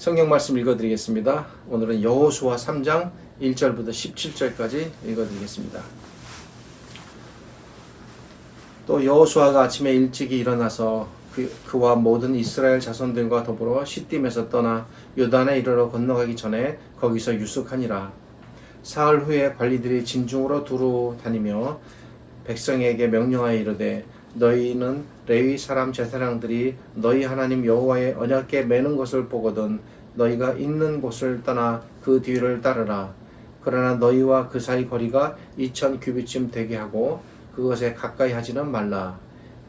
성경 말씀 읽어드리겠습니다. 오늘은 여호수아 3장 1절부터 17절까지 읽어드리겠습니다. 또 여호수아가 아침에 일찍이 일어나서 그와 모든 이스라엘 자손들과 더불어 시딤에서 떠나 요단에 이르러 건너가기 전에 거기서 유숙하니라. 사흘 후에 관리들이 진중으로 두루 다니며 백성에게 명령하여 이르되 너희는 레위 사람 제사장들이 너희 하나님 여호와의 언약궤 매는 것을 보거든 너희가 있는 곳을 떠나 그 뒤를 따르라. 그러나 너희와 그 사이 거리가 2000규빗쯤 되게 하고 그것에 가까이 하지는 말라.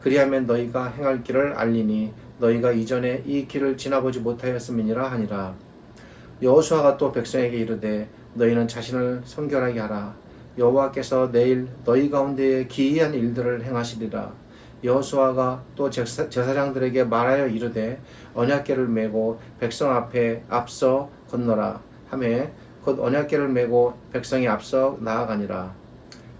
그리하면 너희가 행할 길을 알리니 너희가 이전에 이 길을 지나보지 못하였음이니라 하니라. 여호수아가 또 백성에게 이르되 너희는 자신을 성결하게 하라. 여호와께서 내일 너희 가운데에 기이한 일들을 행하시리라. 여호수아가 또 제사장들에게 말하여 이르되 언약궤를 메고 백성 앞에 앞서 건너라 하매 곧 언약궤를 메고 백성이 앞서 나아가니라.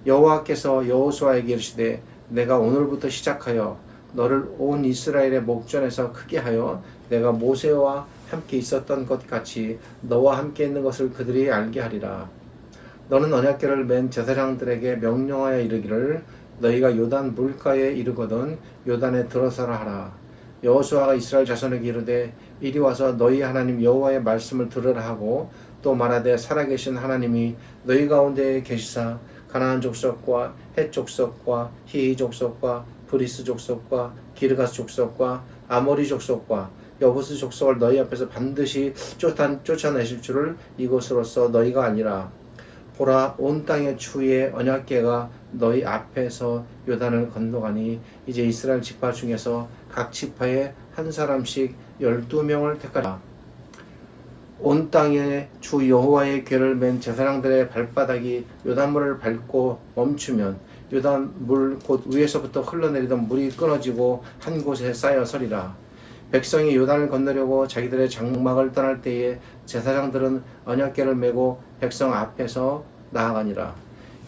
여호와께서 여호수아에게 이르시되 내가 오늘부터 시작하여 너를 온 이스라엘의 목전에서 크게 하여 내가 모세와 함께 있었던 것 같이 너와 함께 있는 것을 그들이 알게 하리라. 너는 언약궤를 맨 제사장들에게 명령하여 이르기를 너희가 요단 물가에 이르거든 요단에 들어서라 하라. 여호수아가 이스라엘 자손에게 이르되 이리 와서 너희 하나님 여호와의 말씀을 들으라 하고 또 말하되 살아계신 하나님이 너희 가운데 계시사 가나안 족속과 헷 족속과 히히 족속과 브리스 족속과 기르가스 족속과 아모리 족속과 여부스 족속을 너희 앞에서 반드시 쫓아내실 줄을 이것으로써 너희가 아니라 보라 온 땅의 주의 언약궤가 너희 앞에서 요단을 건너가니 이제 이스라엘 지파 중에서 각 지파에 한 사람씩 12명을 택하라. 온 땅에 주 여호와의 궤를 맨 제사장들의 발바닥이 요단물을 밟고 멈추면 요단물 곧 위에서부터 흘러내리던 물이 끊어지고 한 곳에 쌓여 서리라. 백성이 요단을 건너려고 자기들의 장막을 떠날 때에 제사장들은 언약궤를 메고 백성 앞에서 나아가니라.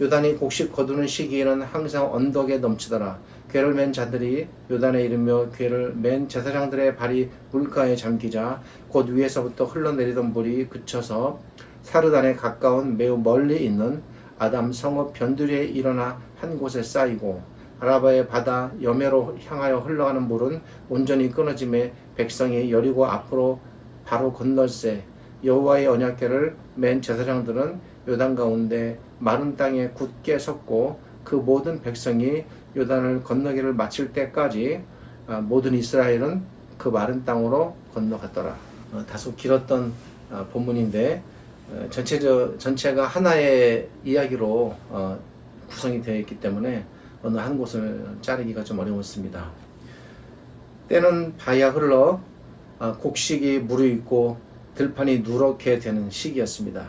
요단이 곡식 거두는 시기에는 항상 언덕에 넘치더라. 궤를 맨 자들이 요단에 이르며 궤를 맨 제사장들의 발이 물가에 잠기자 곧 위에서부터 흘러내리던 물이 그쳐서 사르단에 가까운 매우 멀리 있는 아담 성읍 변두리에 일어나 한 곳에 쌓이고 아라바의 바다 여매로 향하여 흘러가는 물은 온전히 끊어짐에 백성이 여리고 앞으로 바로 건널세. 여호와의 언약궤를 맨 제사장들은 요단 가운데 마른 땅에 굳게 섰고 그 모든 백성이 요단을 건너기를 마칠 때까지 모든 이스라엘은 그 마른 땅으로 건너갔더라. 다소 길었던 본문인데 전체가 하나의 이야기로 구성이 되어 있기 때문에 어느 한 곳을 자르기가 좀 어려웠습니다. 때는 바야 흘러 곡식이 무르익고 들판이 누렇게 되는 시기였습니다.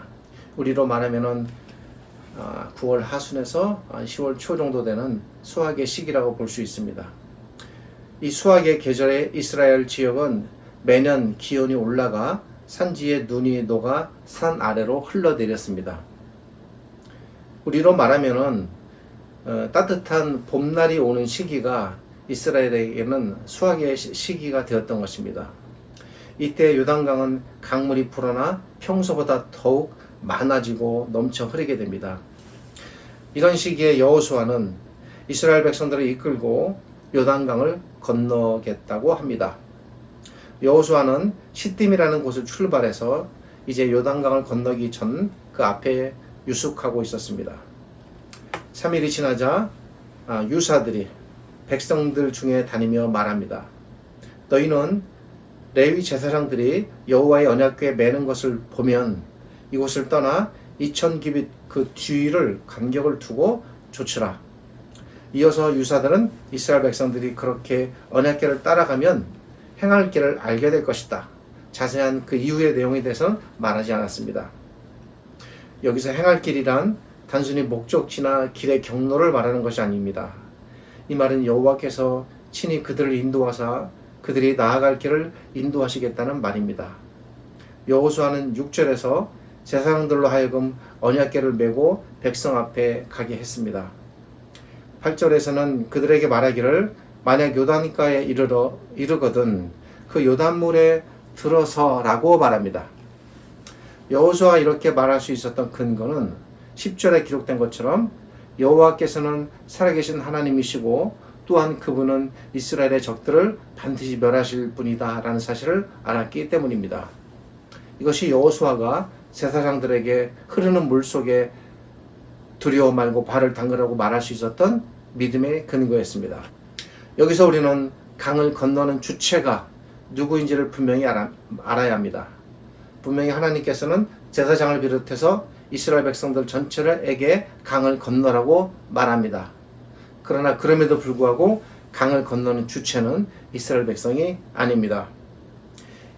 우리로 말하면은 9월 하순에서 10월 초 정도 되는 수확의 시기라고 볼 수 있습니다. 이 수확의 계절에 이스라엘 지역은 매년 기온이 올라가 산지에 눈이 녹아 산 아래로 흘러내렸습니다. 우리로 말하면은 따뜻한 봄날이 오는 시기가 이스라엘에게는 수확의 시기가 되었던 것입니다. 이때 요단강은 강물이 불어나 평소보다 더욱 많아지고 넘쳐 흐르게 됩니다. 이런 시기에 여호수아는 이스라엘 백성들을 이끌고 요단강을 건너겠다고 합니다. 여호수아는 시딤이라는 곳을 출발해서 이제 요단강을 건너기 전 그 앞에 유숙하고 있었습니다. 3일이 지나자 유사들이 백성들 중에 다니며 말합니다. 너희는 레위 제사장들이 여호와의 언약궤 매는 것을 보면 이곳을 떠나 2000규빗 그 뒤를 간격을 두고 좇으라. 이어서 유사들은 이스라엘 백성들이 그렇게 언약궤를 따라가면 행할 길을 알게 될 것이다. 자세한 그 이후의 내용에 대해서는 말하지 않았습니다. 여기서 행할 길이란 단순히 목적지나 길의 경로를 말하는 것이 아닙니다. 이 말은 여호와께서 친히 그들을 인도하사 그들이 나아갈 길을 인도하시겠다는 말입니다. 여호수아는 6절에서 제사장들로 하여금 언약궤를 메고 백성 앞에 가게 했습니다. 8절에서는 그들에게 말하기를 만약 요단가에 이르거든 그 요단물에 들어서라고 말합니다. 여호수아가 이렇게 말할 수 있었던 근거는 10절에 기록된 것처럼 여호와께서는 살아계신 하나님이시고 또한 그분은 이스라엘의 적들을 반드시 멸하실 분이다 라는 사실을 알았기 때문입니다. 이것이 여호수아가 제사장들에게 흐르는 물 속에 두려워 말고 발을 담그라고 말할 수 있었던 믿음의 근거였습니다. 여기서 우리는 강을 건너는 주체가 누구인지를 분명히 알아야 합니다. 분명히 하나님께서는 제사장을 비롯해서 이스라엘 백성들 전체에게 강을 건너라고 말합니다. 그러나 그럼에도 불구하고 강을 건너는 주체는 이스라엘 백성이 아닙니다.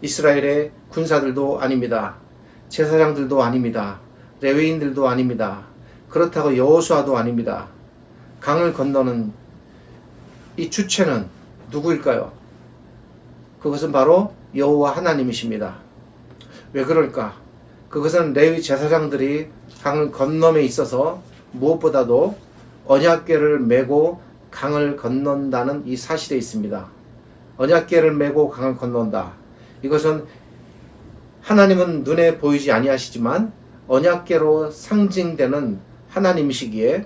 이스라엘의 군사들도 아닙니다. 제사장들도 아닙니다. 레위인들도 아닙니다. 그렇다고 여호수아도 아닙니다. 강을 건너는 이 주체는 누구일까요? 그것은 바로 여호와 하나님이십니다. 왜 그럴까? 그것은 레위 제사장들이 강을 건너에 있어서 무엇보다도 언약궤를 메고 강을 건넌다는 이 사실에 있습니다. 언약궤를 메고 강을 건넌다. 이것은 하나님은 눈에 보이지 아니하시지만 언약궤로 상징되는 하나님이시기에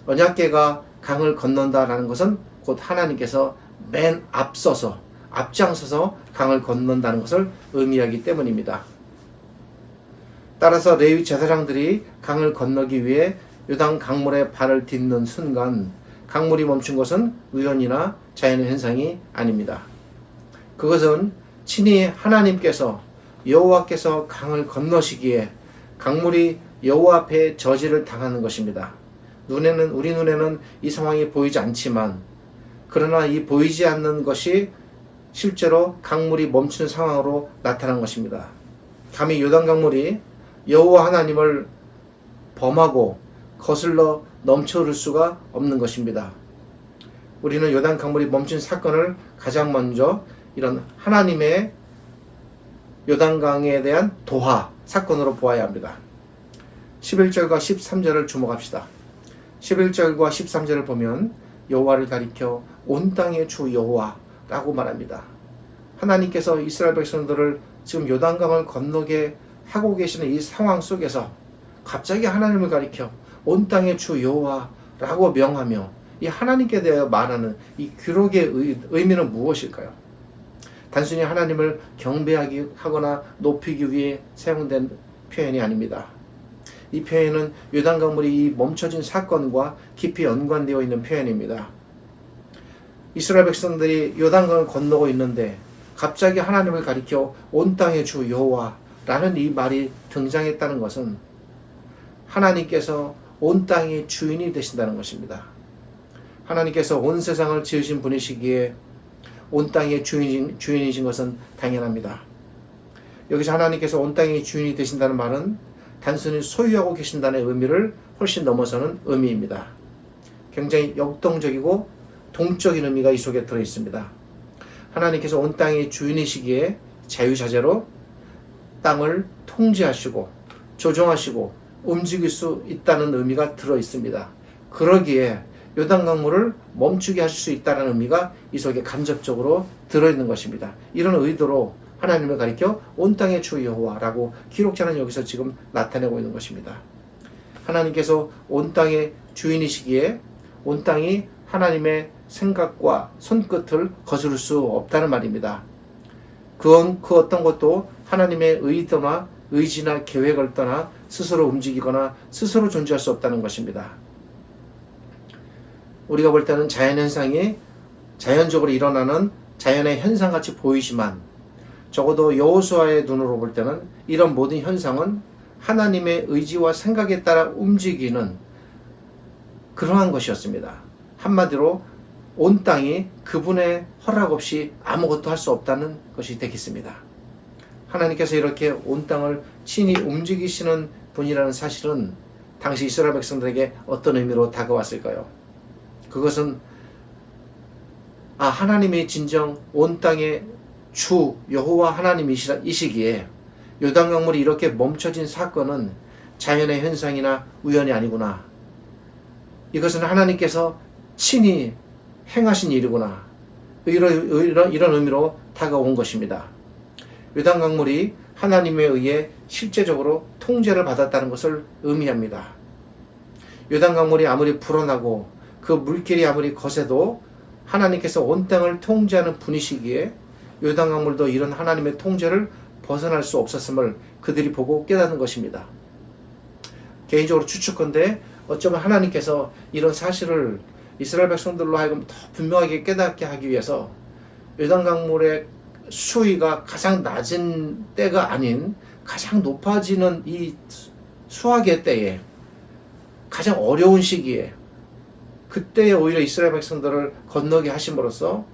언약궤가 강을 건넌다라는 것은 곧 하나님께서 맨 앞장서서 강을 건넌다는 것을 의미하기 때문입니다. 따라서 레위 제사장들이 강을 건너기 위해 요단 강물에 발을 딛는 순간 강물이 멈춘 것은 우연이나 자연의 현상이 아닙니다. 그것은 친히 하나님께서 여호와께서 강을 건너시기에 강물이 여호와 앞에 저지를 당하는 것입니다. 우리 눈에는 이 상황이 보이지 않지만 그러나 이 보이지 않는 것이 실제로 강물이 멈추는 상황으로 나타난 것입니다. 감히 요단 강물이 여호와 하나님을 범하고 거슬러 넘쳐흐를 수가 없는 것입니다. 우리는 요단 강물이 멈춘 사건을 가장 먼저 이런 하나님의 요단강에 대한 도하 사건으로 보아야 합니다. 11절과 13절을 주목합시다. 11절과 13절을 보면 여호와를 가리켜 온 땅의 주 여호와라고 말합니다. 하나님께서 이스라엘 백성들을 지금 요단강을 건너게 하고 계시는 이 상황 속에서 갑자기 하나님을 가리켜 온 땅의 주 여호와라고 명하며 이 하나님께 대하여 말하는 이 기록의 의미는 무엇일까요? 단순히 하나님을 경배하기 하거나 높이기 위해 사용된 표현이 아닙니다. 이 표현은 요단강물이 이 멈춰진 사건과 깊이 연관되어 있는 표현입니다. 이스라엘 백성들이 요단강을 건너고 있는데 갑자기 하나님을 가리켜 온 땅의 주 여호와라는 이 말이 등장했다는 것은 하나님께서 온 땅의 주인이 되신다는 것입니다. 하나님께서 온 세상을 지으신 분이시기에 온 땅의 주인이신 것은 당연합니다. 여기서 하나님께서 온 땅의 주인이 되신다는 말은 단순히 소유하고 계신다는 의미를 훨씬 넘어서는 의미입니다. 굉장히 역동적이고 동적인 의미가 이 속에 들어있습니다. 하나님께서 온 땅의 주인이시기에 자유자재로 땅을 통제하시고 조정하시고 움직일 수 있다는 의미가 들어있습니다. 그러기에 요단강물을 멈추게 하실 수 있다는 의미가 이 속에 간접적으로 들어있는 것입니다. 이런 의도로 하나님을 가리켜 온 땅의 주 여호와라고 기록자는 여기서 지금 나타내고 있는 것입니다. 하나님께서 온 땅의 주인이시기에 온 땅이 하나님의 생각과 손끝을 거스를 수 없다는 말입니다. 그 어떤 것도 하나님의 의도나 의지나 계획을 떠나 스스로 움직이거나 스스로 존재할 수 없다는 것입니다. 우리가 볼 때는 자연현상이 자연적으로 일어나는 자연의 현상같이 보이지만 적어도 여호수아의 눈으로 볼 때는 이런 모든 현상은 하나님의 의지와 생각에 따라 움직이는 그러한 것이었습니다. 한마디로 온 땅이 그분의 허락 없이 아무것도 할 수 없다는 것이 되겠습니다. 하나님께서 이렇게 온 땅을 친히 움직이시는 분이라는 사실은 당시 이스라엘 백성들에게 어떤 의미로 다가왔을까요? 그것은 하나님이 진정 온 땅의 주 여호와 하나님이시기에 요단강물이 이렇게 멈춰진 사건은 자연의 현상이나 우연이 아니구나. 이것은 하나님께서 친히 행하신 일이구나. 이런 의미로 다가온 것입니다. 요단 강물이 하나님에 의해 실제적으로 통제를 받았다는 것을 의미합니다. 요단 강물이 아무리 불어나고 그 물길이 아무리 거세도 하나님께서 온 땅을 통제하는 분이시기에 요단 강물도 이런 하나님의 통제를 벗어날 수 없었음을 그들이 보고 깨닫는 것입니다. 개인적으로 추측컨대 어쩌면 하나님께서 이런 사실을 이스라엘 백성들로 하여금 더 분명하게 깨닫게 하기 위해서 요단 강물의 수위가 가장 낮은 때가 아닌 가장 높아지는 이 수학의 때에 가장 어려운 시기에 그때에 오히려 이스라엘 백성들을 건너게 하심으로써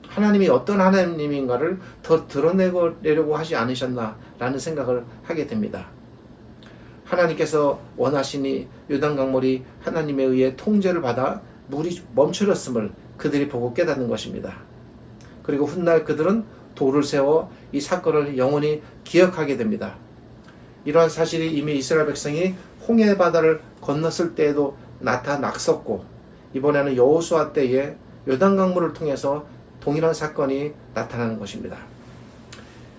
하나님이 어떤 하나님인가를 더 드러내려고 하지 않으셨나라는 생각을 하게 됩니다. 하나님께서 원하시니 요단 강물이 하나님에 의해 통제를 받아 물이 멈춰졌음을 그들이 보고 깨닫는 것입니다. 그리고 훗날 그들은 돌을 세워 이 사건을 영원히 기억하게 됩니다. 이러한 사실이 이미 이스라엘 백성이 홍해 바다를 건넜을 때에도 나타났었고 이번에는 여호수아 때에 요단 강물을 통해서 동일한 사건이 나타나는 것입니다.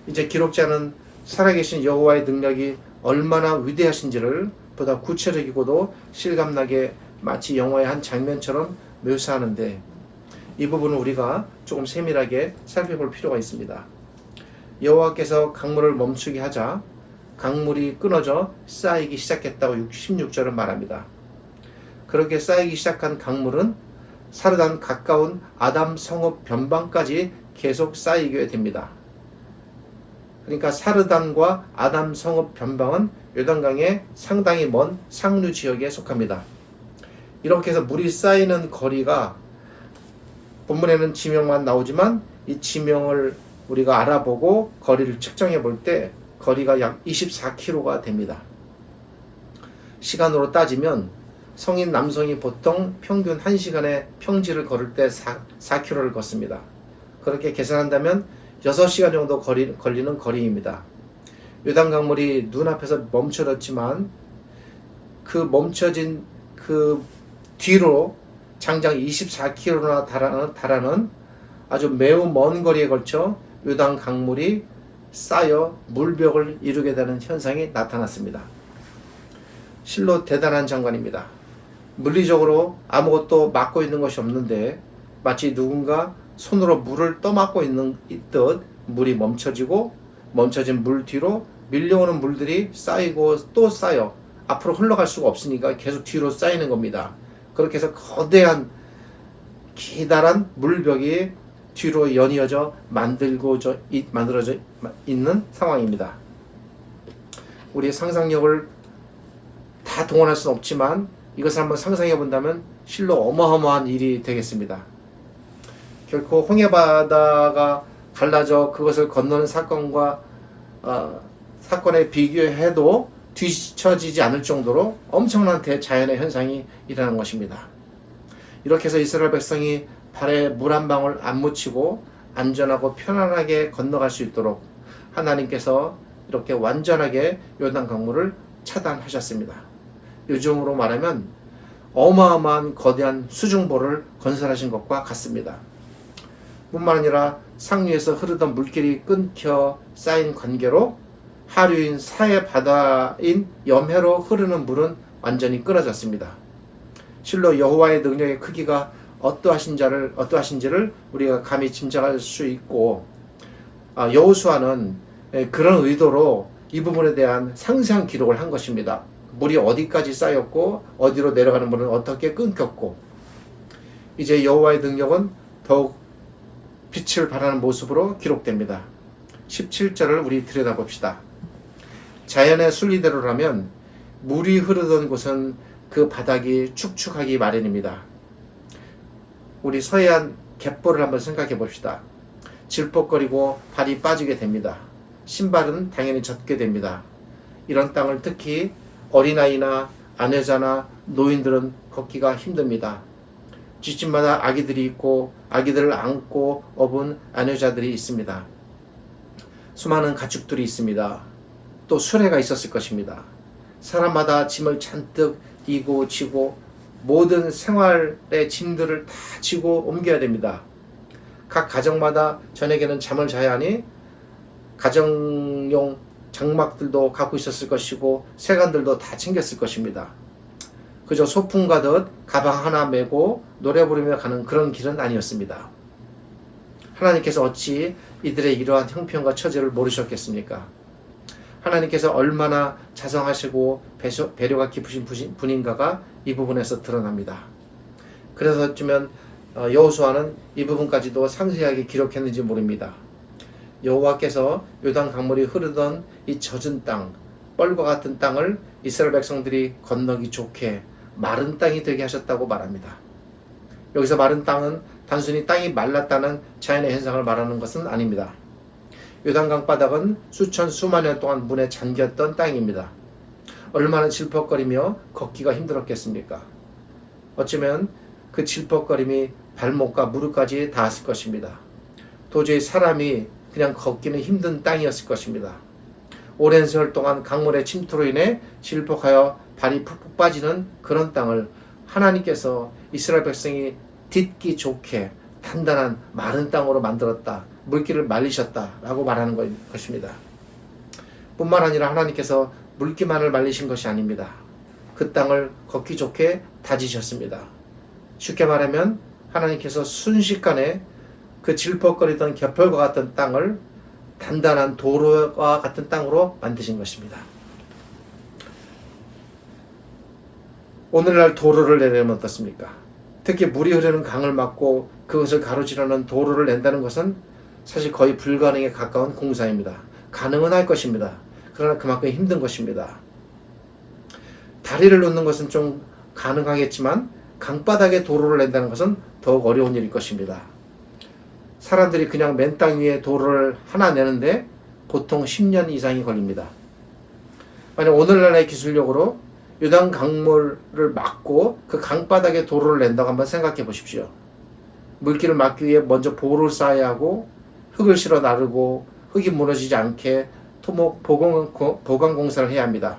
이제 기록자는 살아계신 여호와의 능력이 얼마나 위대하신지를 보다 구체적이고도 실감나게 마치 영화의 한 장면처럼 묘사하는데 이 부분을 우리가 조금 세밀하게 살펴볼 필요가 있습니다. 여호와께서 강물을 멈추게 하자 강물이 끊어져 쌓이기 시작했다고 16절은 말합니다. 그렇게 쌓이기 시작한 강물은 사르단 가까운 아담 성읍 변방까지 계속 쌓이게 됩니다. 그러니까 사르단과 아담 성읍 변방은 요단강의 상당히 먼 상류 지역에 속합니다. 이렇게 해서 물이 쌓이는 거리가 본문에는 지명만 나오지만 이 지명을 우리가 알아보고 거리를 측정해 볼 때 거리가 약 24km가 됩니다. 시간으로 따지면 성인 남성이 보통 평균 1시간에 평지를 걸을 때 4km를 걷습니다. 그렇게 계산한다면 6시간 정도 걸리는 거리입니다. 요단 강물이 눈앞에서 멈춰졌지만 그 멈춰진 그 뒤로 장장 24km나 달하는 아주 매우 먼 거리에 걸쳐 요단 강물이 쌓여 물벽을 이루게 되는 현상이 나타났습니다. 실로 대단한 장관입니다. 물리적으로 아무것도 막고 있는 것이 없는데 마치 누군가 손으로 물을 떠막고 있는 듯 물이 멈춰지고 멈춰진 물 뒤로 밀려오는 물들이 쌓이고 또 쌓여 앞으로 흘러갈 수가 없으니까 계속 뒤로 쌓이는 겁니다. 그렇게 해서 거대한 기다란 물벽이 뒤로 연이어져 만들어져 있는 상황입니다. 우리의 상상력을 다 동원할 수는 없지만 이것을 한번 상상해 본다면 실로 어마어마한 일이 되겠습니다. 결코 홍해바다가 갈라져 그것을 건너는 사건과 사건에 비교해도 뒤처지지 않을 정도로 엄청난 대자연의 현상이 일어난 것입니다. 이렇게 해서 이스라엘 백성이 발에 물 한 방울 안 묻히고 안전하고 편안하게 건너갈 수 있도록 하나님께서 이렇게 완전하게 요단 강물을 차단하셨습니다. 요즘으로 말하면 어마어마한 거대한 수중보를 건설하신 것과 같습니다. 뿐만 아니라 상류에서 흐르던 물길이 끊겨 쌓인 관계로 하류인 사해 바다인 염해로 흐르는 물은 완전히 끊어졌습니다. 실로 여호와의 능력의 크기가 어떠하신지를 우리가 감히 짐작할 수 있고 여호수아는 그런 의도로 이 부분에 대한 상세한 기록을 한 것입니다. 물이 어디까지 쌓였고 어디로 내려가는 물은 어떻게 끊겼고 이제 여호와의 능력은 더욱 빛을 발하는 모습으로 기록됩니다. 17절을 우리 들여다봅시다. 자연의 순리대로라면 물이 흐르던 곳은 그 바닥이 축축하기 마련입니다. 우리 서해안 갯벌을 한번 생각해 봅시다. 질퍽거리고 발이 빠지게 됩니다. 신발은 당연히 젖게 됩니다. 이런 땅을 특히 어린아이나 아내자나 노인들은 걷기가 힘듭니다. 뒷집마다 아기들이 있고 아기들을 안고 업은 아내자들이 있습니다. 수많은 가축들이 있습니다. 또 수레가 있었을 것입니다. 사람마다 짐을 잔뜩 이고 지고 모든 생활의 짐들을 다 지고 옮겨야 됩니다. 각 가정마다 저녁에는 잠을 자야 하니 가정용 장막들도 갖고 있었을 것이고 세관들도 다 챙겼을 것입니다. 그저 소풍 가듯 가방 하나 메고 노래 부르며 가는 그런 길은 아니었습니다. 하나님께서 어찌 이들의 이러한 형편과 처지를 모르셨겠습니까? 하나님께서 얼마나 자성하시고 배려가 깊으신 분인가가 이 부분에서 드러납니다. 그래서 어쩌면 여호수아는 이 부분까지도 상세하게 기록했는지 모릅니다. 여호와께서 요단 강물이 흐르던 이 젖은 땅, 뻘과 같은 땅을 이스라엘 백성들이 건너기 좋게 마른 땅이 되게 하셨다고 말합니다. 여기서 마른 땅은 단순히 땅이 말랐다는 자연의 현상을 말하는 것은 아닙니다. 요단강 바닥은 수만 년 동안 물에 잠겼던 땅입니다. 얼마나 질퍽거리며 걷기가 힘들었겠습니까? 어쩌면 그 질퍽거림이 발목과 무릎까지 닿았을 것입니다. 도저히 사람이 그냥 걷기는 힘든 땅이었을 것입니다. 오랜 세월 동안 강물의 침투로 인해 질퍽하여 발이 푹푹 빠지는 그런 땅을 하나님께서 이스라엘 백성이 딛기 좋게 단단한 마른 땅으로 만들었다. 물기를 말리셨다라고 말하는 것입니다. 뿐만 아니라 하나님께서 물기만을 말리신 것이 아닙니다. 그 땅을 걷기 좋게 다지셨습니다. 쉽게 말하면 하나님께서 순식간에 그 질퍽거리던 겨펄과 같은 땅을 단단한 도로와 같은 땅으로 만드신 것입니다. 오늘날 도로를 내려면 어떻습니까? 특히 물이 흐르는 강을 막고 그것을 가로지르는 도로를 낸다는 것은 사실 거의 불가능에 가까운 공사입니다. 가능은 할 것입니다. 그러나 그만큼 힘든 것입니다. 다리를 놓는 것은 좀 가능하겠지만 강바닥에 도로를 낸다는 것은 더욱 어려운 일일 것입니다. 사람들이 그냥 맨 땅 위에 도로를 하나 내는데 보통 10년 이상이 걸립니다. 만약 오늘날의 기술력으로 요단 강물을 막고 그 강바닥에 도로를 낸다고 한번 생각해 보십시오. 물길을 막기 위해 먼저 보를 쌓아야 하고 흙을 실어 나르고 흙이 무너지지 않게 토목 보강 공사를 해야 합니다.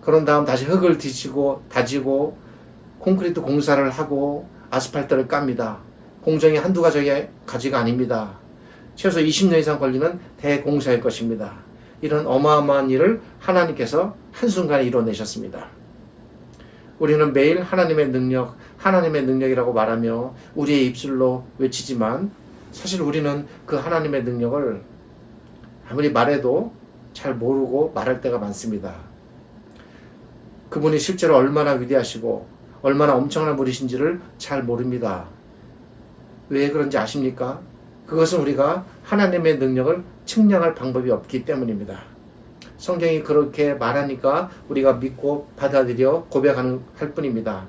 그런 다음 다시 흙을 뒤치고 다지고 콘크리트 공사를 하고 아스팔트를 깝니다. 공정이 한두 가지가 아닙니다. 최소 20년 이상 걸리는 대공사일 것입니다. 이런 어마어마한 일을 하나님께서 한순간에 이뤄내셨습니다. 우리는 매일 하나님의 능력이라고 말하며 우리의 입술로 외치지만 사실 우리는 그 하나님의 능력을 아무리 말해도 잘 모르고 말할 때가 많습니다. 그분이 실제로 얼마나 위대하시고 얼마나 엄청난 분이신지를 잘 모릅니다. 왜 그런지 아십니까? 그것은 우리가 하나님의 능력을 측량할 방법이 없기 때문입니다. 성경이 그렇게 말하니까 우리가 믿고 받아들여 고백하는 할 뿐입니다.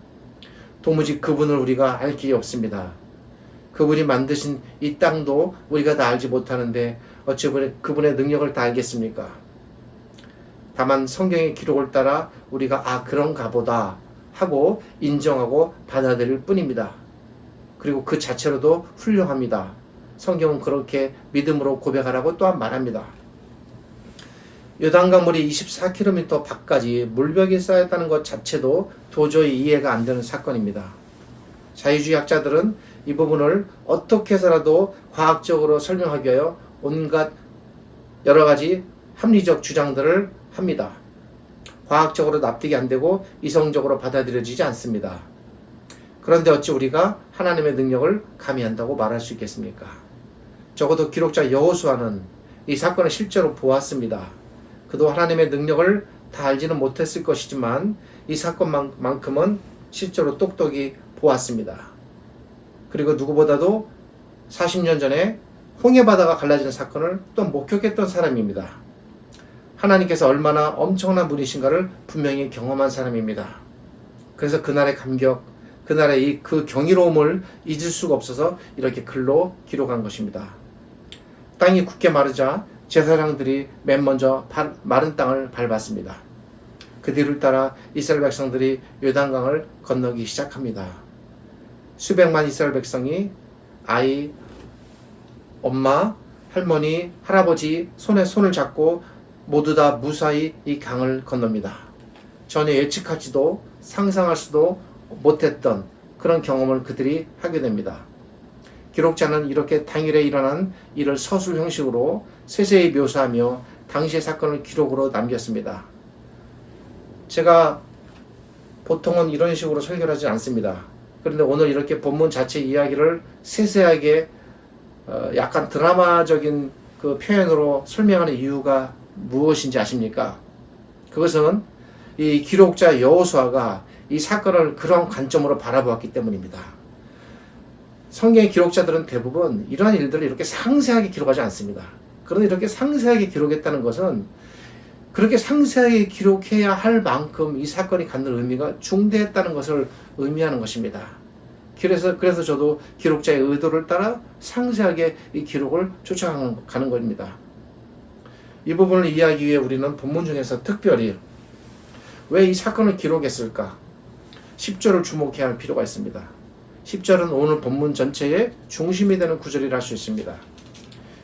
도무지 그분을 우리가 알 길이 없습니다. 그분이 만드신 이 땅도 우리가 다 알지 못하는데 어찌 그분의 능력을 다 알겠습니까? 다만 성경의 기록을 따라 우리가 그런가 보다 하고 인정하고 받아들일 뿐입니다. 그리고 그 자체로도 훌륭합니다. 성경은 그렇게 믿음으로 고백하라고 또한 말합니다. 요단강물이 24km 밖까지 물벽이 쌓였다는 것 자체도 도저히 이해가 안 되는 사건입니다. 자유주의 학자들은 이 부분을 어떻게 해서라도 과학적으로 설명하기 위하여 온갖 여러 가지 합리적 주장들을 합니다. 과학적으로 납득이 안 되고 이성적으로 받아들여지지 않습니다. 그런데 어찌 우리가 하나님의 능력을 감히 한다고 말할 수 있겠습니까? 적어도 기록자 여호수아는 이 사건을 실제로 보았습니다. 그도 하나님의 능력을 다 알지는 못했을 것이지만 이 사건만큼은 실제로 똑똑히 보았습니다. 그리고 누구보다도 40년 전에 홍해바다가 갈라지는 사건을 또 목격했던 사람입니다. 하나님께서 얼마나 엄청난 분이신가를 분명히 경험한 사람입니다. 그래서 그날의 감격, 그날의 그 경이로움을 잊을 수가 없어서 이렇게 글로 기록한 것입니다. 땅이 굳게 마르자 제사장들이 맨 먼저 마른 땅을 밟았습니다. 그 뒤를 따라 이스라엘 백성들이 요단강을 건너기 시작합니다. 수백만 이스라엘 백성이 아이, 엄마, 할머니, 할아버지 손에 손을 잡고 모두 다 무사히 이 강을 건넙니다. 전혀 예측하지도 상상할 수도 못했던 그런 경험을 그들이 하게 됩니다. 기록자는 이렇게 당일에 일어난 일을 서술 형식으로 세세히 묘사하며 당시의 사건을 기록으로 남겼습니다. 제가 보통은 이런 식으로 설교하지 않습니다. 그런데 오늘 이렇게 본문 자체 이야기를 세세하게 약간 드라마적인 그 표현으로 설명하는 이유가 무엇인지 아십니까? 그것은 이 기록자 여호수아가 이 사건을 그런 관점으로 바라보았기 때문입니다. 성경의 기록자들은 대부분 이러한 일들을 이렇게 상세하게 기록하지 않습니다. 그런데 이렇게 상세하게 기록했다는 것은 그렇게 상세하게 기록해야 할 만큼 이 사건이 갖는 의미가 중대했다는 것을 의미하는 것입니다. 그래서 저도 기록자의 의도를 따라 상세하게 이 기록을 쫓아가는 겁니다. 이 부분을 이해하기 위해 우리는 본문 중에서 특별히 왜 이 사건을 기록했을까? 10절을 주목해야 할 필요가 있습니다. 10절은 오늘 본문 전체의 중심이 되는 구절이라 할 수 있습니다.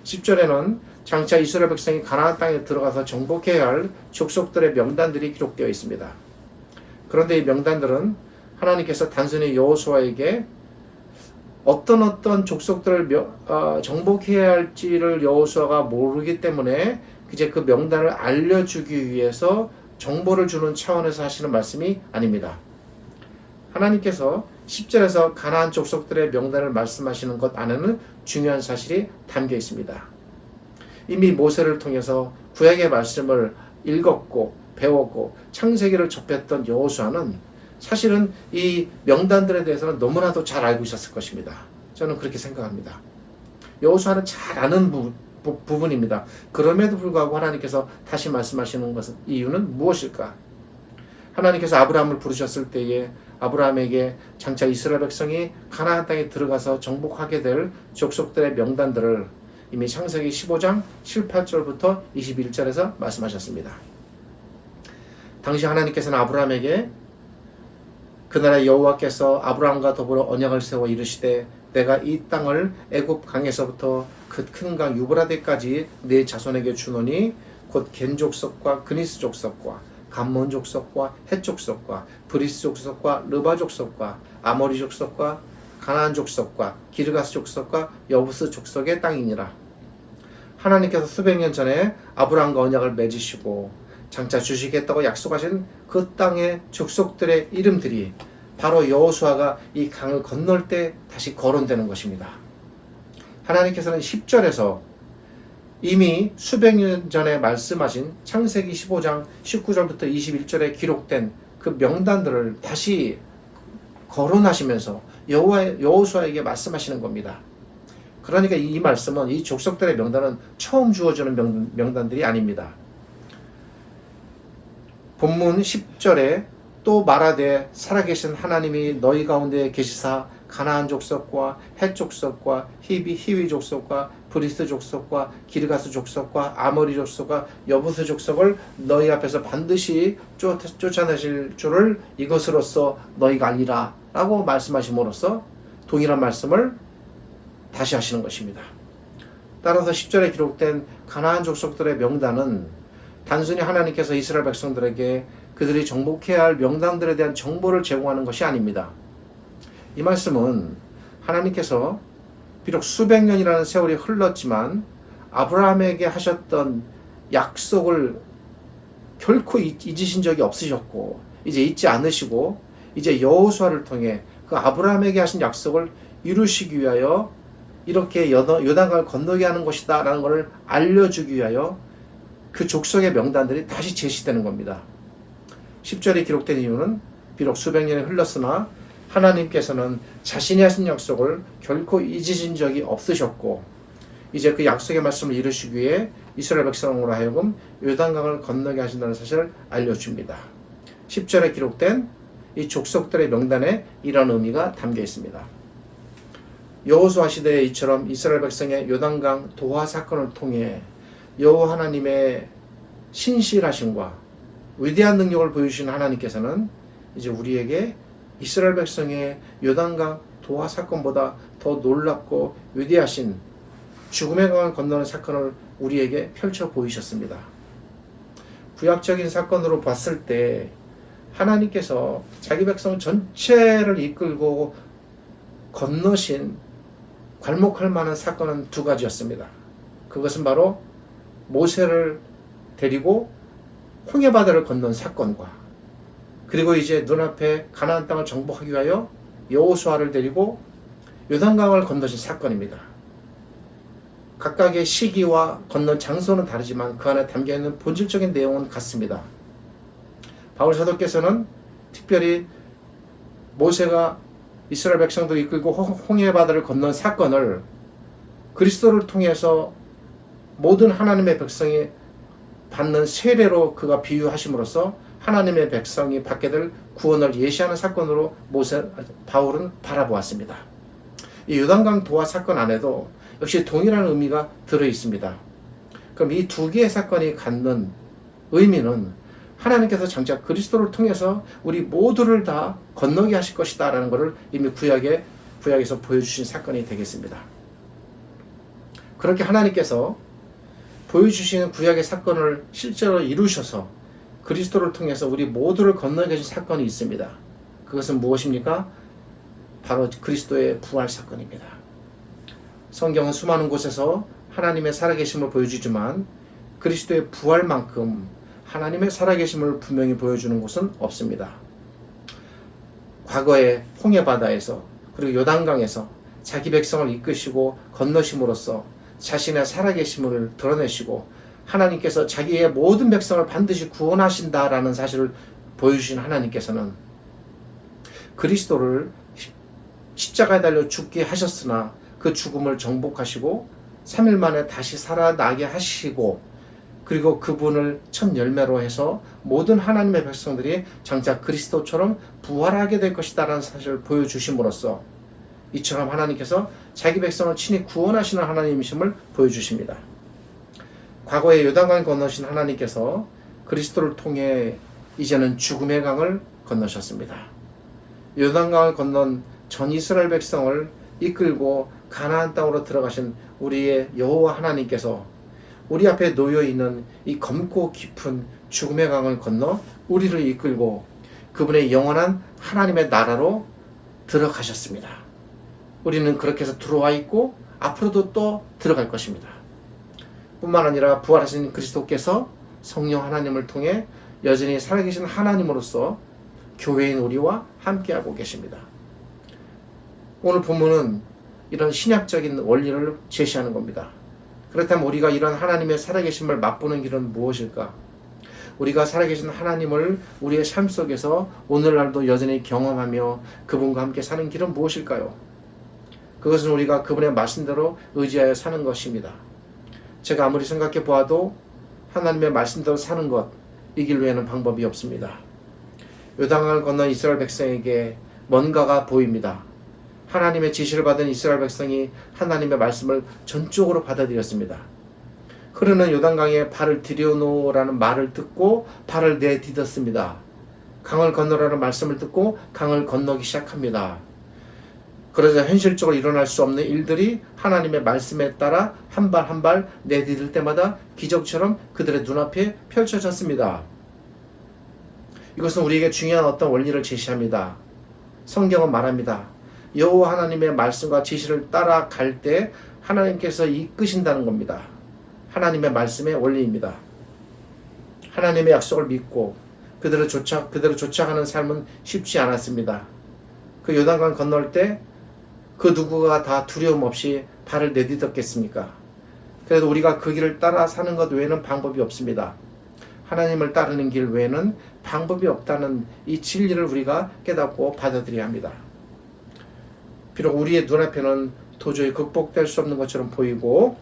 10절에는 장차 이스라엘 백성이 가나안 땅에 들어가서 정복해야 할 족속들의 명단들이 기록되어 있습니다. 그런데 이 명단들은 하나님께서 단순히 여호수아에게 어떤 족속들을 정복해야 할지를 여호수아가 모르기 때문에 이제 그 명단을 알려주기 위해서 정보를 주는 차원에서 하시는 말씀이 아닙니다. 하나님께서 10절에서 가나안 족속들의 명단을 말씀하시는 것 안에는 중요한 사실이 담겨 있습니다. 이미 모세를 통해서 구약의 말씀을 읽었고 배웠고 창세기를 접했던 여호수아는 사실은 이 명단들에 대해서는 너무나도 잘 알고 있었을 것입니다. 저는 그렇게 생각합니다. 여호수아는 잘 아는 부분입니다. 그럼에도 불구하고 하나님께서 다시 말씀하시는 것은 이유는 무엇일까? 하나님께서 아브라함을 부르셨을 때에 아브라함에게 장차 이스라엘 백성이 가나안 땅에 들어가서 정복하게 될 족속들의 명단들을 이미 창세기 15장 18절부터 21절에서 말씀하셨습니다. 당시 하나님께서는 아브라함에게 그날에 여호와께서 아브라함과 더불어 언약을 세워 이르시되 내가 이 땅을 애굽 강에서부터 그 큰 강 유브라데까지 네 자손에게 주노니 곧 겐 족속과 그니스 족속과 감몬 족속과 헷 족속과 브리스 족속과 르바 족속과 아모리 족속과 가나안 족속과 기르가스 족속과 여부스 족속의 땅이니라. 하나님께서 수백 년 전에 아브라함과 언약을 맺으시고 장차 주시겠다고 약속하신 그 땅의 족속들의 이름들이 바로 여호수아가 이 강을 건널 때 다시 거론되는 것입니다. 하나님께서는 10절에서 이미 수백 년 전에 말씀하신 창세기 15장 19절부터 21절에 기록된 그 명단들을 다시 거론하시면서 여호수아에게 말씀하시는 겁니다. 그러니까 이 말씀은 이 족속들의 명단은 처음 주어지는 명단들이 아닙니다. 본문 10절에 또 말하되 살아계신 하나님이 너희 가운데 계시사 가나안 족속과 헷 족속과 히위 족속과 브리스 족속과 기르가스 족속과 아모리 족속과 여부스 족속을 너희 앞에서 반드시 쫓아내실 줄을 이것으로써 너희가 알리라 라고 말씀하심으로써 동일한 말씀을 다시 하시는 것입니다. 따라서 10절에 기록된 가나안 족속들의 명단은 단순히 하나님께서 이스라엘 백성들에게 그들이 정복해야 할 명단들에 대한 정보를 제공하는 것이 아닙니다. 이 말씀은 하나님께서 비록 수백 년이라는 세월이 흘렀지만 아브라함에게 하셨던 약속을 결코 잊으신 적이 없으셨고 이제 잊지 않으시고 이제 여호수아를 통해 그 아브라함에게 하신 약속을 이루시기 위하여 이렇게 요단강을 건너게 하는 것이다 라는 것을 알려주기 위하여 그 족속의 명단들이 다시 제시되는 겁니다. 10절에 기록된 이유는 비록 수백 년이 흘렀으나 하나님께서는 자신이 하신 약속을 결코 잊으신 적이 없으셨고 이제 그 약속의 말씀을 이루시기 위해 이스라엘 백성으로 하여금 요단강을 건너게 하신다는 사실을 알려줍니다. 10절에 기록된 이 족속들의 명단에 이런 의미가 담겨 있습니다. 여호수아 시대에 이처럼 이스라엘 백성의 요단강 도하 사건을 통해 여호와 하나님의 신실하심과 위대한 능력을 보여주신 하나님께서는 이제 우리에게 이스라엘 백성의 요단강 도하 사건보다 더 놀랍고 위대하신 죽음의 강을 건너는 사건을 우리에게 펼쳐 보이셨습니다. 구약적인 사건으로 봤을 때 하나님께서 자기 백성 전체를 이끌고 건너신 괄목할 만한 사건은 두 가지였습니다. 그것은 바로 모세를 데리고 홍해바다를 건넌 사건과, 그리고 이제 눈앞에 가나안 땅을 정복하기 위하여 여호수아를 데리고 요단강을 건너신 사건입니다. 각각의 시기와 건넌 장소는 다르지만 그 안에 담겨있는 본질적인 내용은 같습니다. 바울 사도께서는 특별히 모세가 이스라엘 백성들을 이끌고 홍해바다를 건넌 사건을 그리스도를 통해서 모든 하나님의 백성이 받는 세례로 그가 비유하심으로써 하나님의 백성이 받게 될 구원을 예시하는 사건으로 바울은 바라보았습니다. 이 요단강 도하 사건 안에도 역시 동일한 의미가 들어 있습니다. 그럼 이 두 개의 사건이 갖는 의미는 하나님께서 장차 그리스도를 통해서 우리 모두를 다 건너게 하실 것이다 라는 것을 이미 구약에서 보여주신 사건이 되겠습니다. 그렇게 하나님께서 보여주시는 구약의 사건을 실제로 이루셔서 그리스도를 통해서 우리 모두를 건너게 하신 사건이 있습니다. 그것은 무엇입니까? 바로 그리스도의 부활 사건입니다. 성경은 수많은 곳에서 하나님의 살아계심을 보여주지만 그리스도의 부활만큼 하나님의 살아계심을 분명히 보여주는 곳은 없습니다. 과거에 홍해바다에서 그리고 요단강에서 자기 백성을 이끄시고 건너심으로써 자신의 살아계심을 드러내시고 하나님께서 자기의 모든 백성을 반드시 구원하신다라는 사실을 보여주신 하나님께서는 그리스도를 십자가에 달려 죽게 하셨으나 그 죽음을 정복하시고 3일 만에 다시 살아나게 하시고, 그리고 그분을 첫 열매로 해서 모든 하나님의 백성들이 장차 그리스도처럼 부활하게 될 것이다라는 사실을 보여주심으로써 이처럼 하나님께서 자기 백성을 친히 구원하시는 하나님이심을 보여주십니다. 과거에 요단강을 건너신 하나님께서 그리스도를 통해 이제는 죽음의 강을 건너셨습니다. 요단강을 건넌 전 이스라엘 백성을 이끌고 가나안 땅으로 들어가신 우리의 여호와 하나님께서 우리 앞에 놓여있는 이 검고 깊은 죽음의 강을 건너 우리를 이끌고 그분의 영원한 하나님의 나라로 들어가셨습니다. 우리는 그렇게 해서 들어와 있고 앞으로도 또 들어갈 것입니다. 뿐만 아니라 부활하신 그리스도께서 성령 하나님을 통해 여전히 살아계신 하나님으로서 교회인 우리와 함께하고 계십니다. 오늘 본문은 이런 신약적인 원리를 제시하는 겁니다. 그렇다면 우리가 이런 하나님의 살아계심을 맛보는 길은 무엇일까? 우리가 살아계신 하나님을 우리의 삶 속에서 오늘날도 여전히 경험하며 그분과 함께 사는 길은 무엇일까요? 그것은 우리가 그분의 말씀대로 의지하여 사는 것입니다. 제가 아무리 생각해 보아도 하나님의 말씀대로 사는 것, 이 길 외에는 방법이 없습니다. 요단강을 건넌 이스라엘 백성에게 뭔가가 보입니다. 하나님의 지시를 받은 이스라엘 백성이 하나님의 말씀을 전적으로 받아들였습니다. 흐르는 요단강에 발을 들여놓으라는 말을 듣고 발을 내딛었습니다. 강을 건너라는 말씀을 듣고 강을 건너기 시작합니다. 그러자 현실적으로 일어날 수 없는 일들이 하나님의 말씀에 따라 한 발 한 발 내디딜 때마다 기적처럼 그들의 눈앞에 펼쳐졌습니다. 이것은 우리에게 중요한 어떤 원리를 제시합니다. 성경은 말합니다. 여호와 하나님의 말씀과 지시를 따라갈 때 하나님께서 이끄신다는 겁니다. 하나님의 말씀의 원리입니다. 하나님의 약속을 믿고 그대로 쫓아가는 삶은 쉽지 않았습니다. 그 요단강 건널 때 그 누구가 다 두려움 없이 발을 내딛었겠습니까? 그래도 우리가 그 길을 따라 사는 것 외에는 방법이 없습니다. 하나님을 따르는 길 외에는 방법이 없다는 이 진리를 우리가 깨닫고 받아들여야 합니다. 비록 우리의 눈앞에는 도저히 극복될 수 없는 것처럼 보이고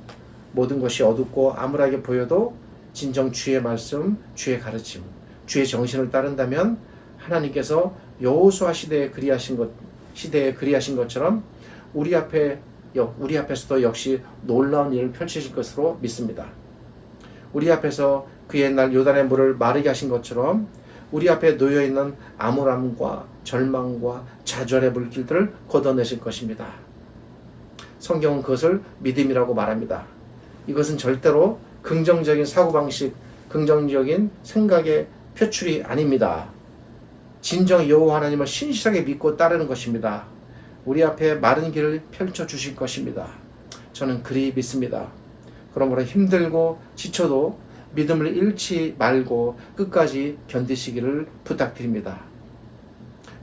모든 것이 어둡고 암울하게 보여도 진정 주의 말씀, 주의 가르침, 주의 정신을 따른다면 하나님께서 여호수아 시대에 그리하신 것처럼 우리 앞에서도 역시 놀라운 일을 펼치실 것으로 믿습니다. 우리 앞에서 그 옛날 요단의 물을 마르게 하신 것처럼 우리 앞에 놓여있는 암울함과 절망과 좌절의 물길들을 걷어내실 것입니다. 성경은 그것을 믿음이라고 말합니다. 이것은 절대로 긍정적인 사고방식, 긍정적인 생각의 표출이 아닙니다. 진정 여호와 하나님을 신실하게 믿고 따르는 것입니다. 우리 앞에 마른 길을 펼쳐 주실 것입니다. 저는 그리 믿습니다. 그러므로 힘들고 지쳐도 믿음을 잃지 말고 끝까지 견디시기를 부탁드립니다.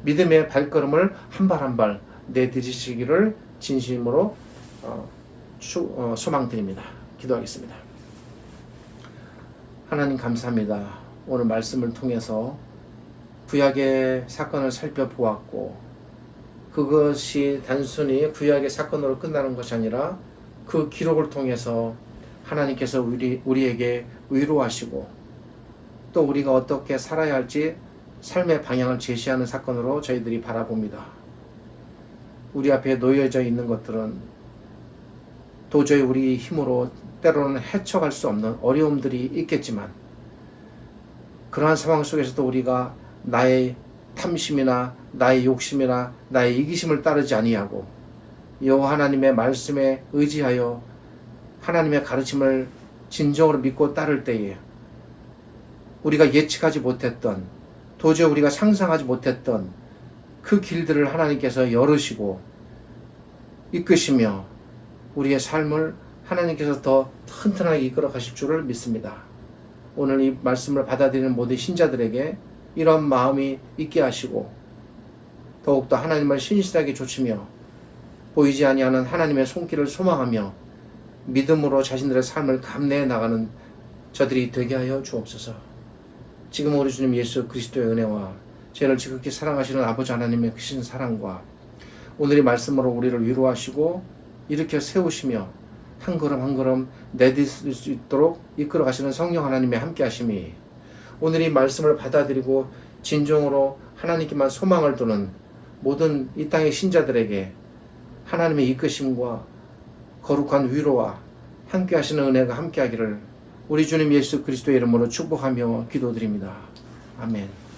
믿음의 발걸음을 한 발 한 발 내디디시기를 진심으로 소망드립니다. 기도하겠습니다. 하나님 감사합니다. 오늘 말씀을 통해서 구약의 사건을 살펴보았고 그것이 단순히 구약의 사건으로 끝나는 것이 아니라 그 기록을 통해서 하나님께서 우리에게 위로하시고 또 우리가 어떻게 살아야 할지 삶의 방향을 제시하는 사건으로 저희들이 바라봅니다. 우리 앞에 놓여져 있는 것들은 도저히 우리 힘으로 때로는 헤쳐갈 수 없는 어려움들이 있겠지만 그러한 상황 속에서도 우리가 나의 탐심이나 나의 욕심이나 나의 이기심을 따르지 아니하고 여호와 하나님의 말씀에 의지하여 하나님의 가르침을 진정으로 믿고 따를 때에 우리가 예측하지 못했던 도저히 우리가 상상하지 못했던 그 길들을 하나님께서 열으시고 이끄시며 우리의 삶을 하나님께서 더 튼튼하게 이끌어 가실 줄을 믿습니다. 오늘 이 말씀을 받아들이는 모든 신자들에게 이런 마음이 있게 하시고 더욱더 하나님을 신실하게 좇으며 보이지 아니하는 하나님의 손길을 소망하며 믿음으로 자신들의 삶을 감내해 나가는 저들이 되게 하여 주옵소서. 지금 우리 주님 예수 그리스도의 은혜와 저희를 지극히 사랑하시는 아버지 하나님의 크신 사랑과 오늘의 말씀으로 우리를 위로하시고 일으켜 세우시며 한 걸음 한 걸음 내딛을 수 있도록 이끌어 가시는 성령 하나님의 함께 하심이 오늘 이 말씀을 받아들이고 진정으로 하나님께만 소망을 두는 모든 이 땅의 신자들에게 하나님의 이끄심과 거룩한 위로와 함께 하시는 은혜가 함께 하기를 우리 주님 예수 그리스도의 이름으로 축복하며 기도드립니다. 아멘.